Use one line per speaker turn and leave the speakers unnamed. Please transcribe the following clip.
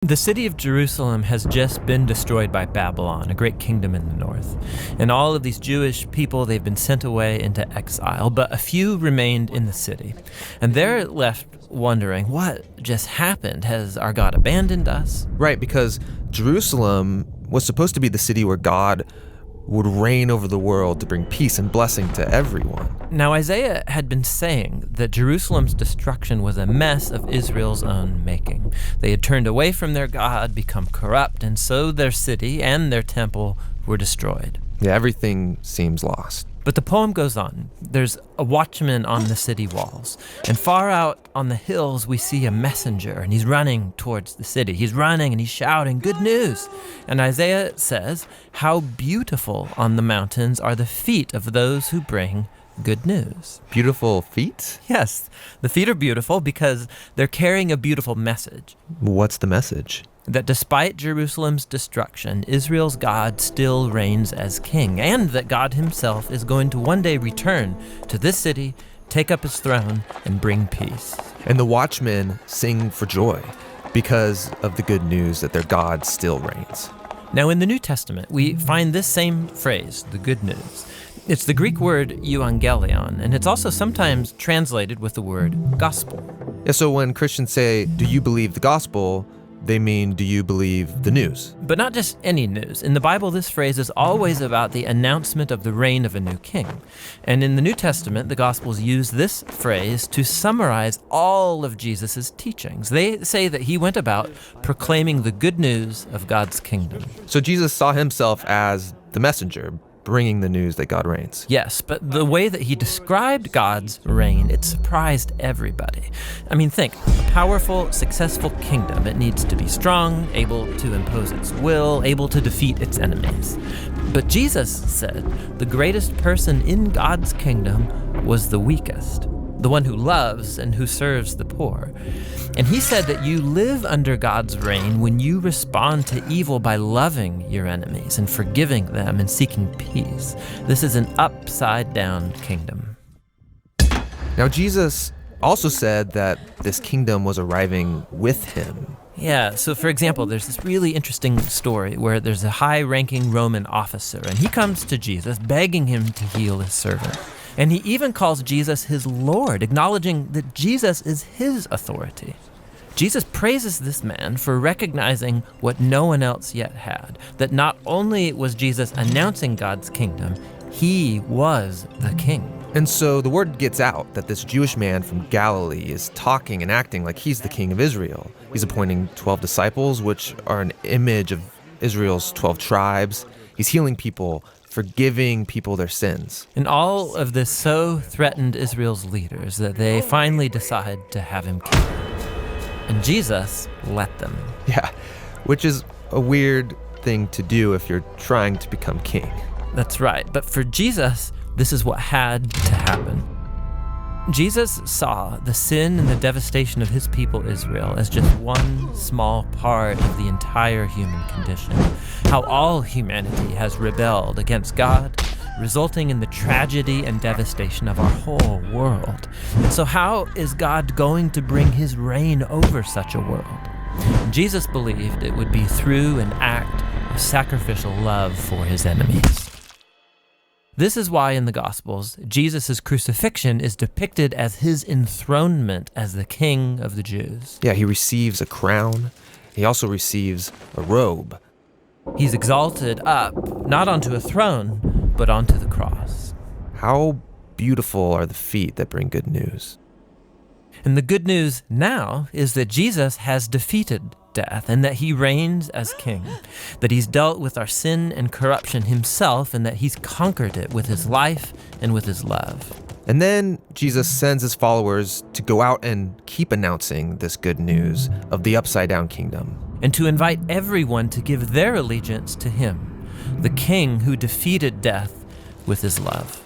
The city of Jerusalem has just been destroyed by Babylon, a great kingdom in the north. And all of these Jewish people, they've been sent away into exile, but a few remained in the city. And they're left wondering, what just happened? Has our God abandoned us?
Right, because Jerusalem was supposed to be the city where God would reign over the world to bring peace and blessing to everyone.
Now, Isaiah had been saying that Jerusalem's destruction was a mess of Israel's own making. They had turned away from their God, become corrupt, and so their city and their temple were destroyed.
Yeah, everything seems lost.
But the poem goes on. There's a watchman on the city walls, and far out on the hills we see a messenger, and he's running towards the city. He's running and he's shouting, "Good news!" And Isaiah says, "How beautiful on the mountains are the feet of those who bring good news."
Beautiful feet?
Yes, the feet are beautiful because they're carrying a beautiful message.
What's the message?
That despite Jerusalem's destruction, Israel's God still reigns as king, and that God himself is going to one day return to this city, take up his throne, and bring peace.
And the watchmen sing for joy because of the good news that their God still reigns.
Now in the New Testament, we find this same phrase, the good news. It's the Greek word euangelion, and it's also sometimes translated with the word gospel.
Yeah, so when Christians say, "Do you believe the gospel?" they mean, do you believe the news?
But not just any news. In the Bible, this phrase is always about the announcement of the reign of a new king. And in the New Testament, the Gospels use this phrase to summarize all of Jesus' teachings. They say that he went about proclaiming the good news of God's kingdom.
So Jesus saw himself as the messenger, bringing the news that God reigns.
Yes, but the way that he described God's reign, it surprised everybody. I mean, think, a powerful, successful kingdom. It needs to be strong, able to impose its will, able to defeat its enemies. But Jesus said the greatest person in God's kingdom was the weakest, the one who loves and who serves the poor. And he said that you live under God's reign when you respond to evil by loving your enemies and forgiving them and seeking peace. This is an upside-down kingdom.
Now, Jesus also said that this kingdom was arriving with him.
Yeah, so for example, there's this really interesting story where there's a high-ranking Roman officer, and he comes to Jesus begging him to heal his servant. And he even calls Jesus his Lord, acknowledging that Jesus is his authority. Jesus praises this man for recognizing what no one else yet had, that not only was Jesus announcing God's kingdom, he was the king.
And so the word gets out that this Jewish man from Galilee is talking and acting like he's the king of Israel. He's appointing 12 disciples, which are an image of Israel's 12 tribes. He's healing people, forgiving people their sins.
And all of this so threatened Israel's leaders that they finally decide to have him killed. And Jesus let them.
Yeah, which is a weird thing to do if you're trying to become king.
That's right. But for Jesus, this is what had to happen. Jesus saw the sin and the devastation of his people Israel as just one small part of the entire human condition. How all humanity has rebelled against God, resulting in the tragedy and devastation of our whole world. And so how is God going to bring his reign over such a world? Jesus believed it would be through an act of sacrificial love for his enemies. This is why in the Gospels, Jesus' crucifixion is depicted as his enthronement as the King of the Jews.
Yeah, he receives a crown. He also receives a robe.
He's exalted up, not onto a throne, but onto the cross.
How beautiful are the feet that bring good news.
And the good news now is that Jesus has defeated death and that he reigns as king, that he's dealt with our sin and corruption himself and that he's conquered it with his life and with his love.
And then Jesus sends his followers to go out and keep announcing this good news of the upside-down kingdom.
And to invite everyone to give their allegiance to him, the king who defeated death with his love.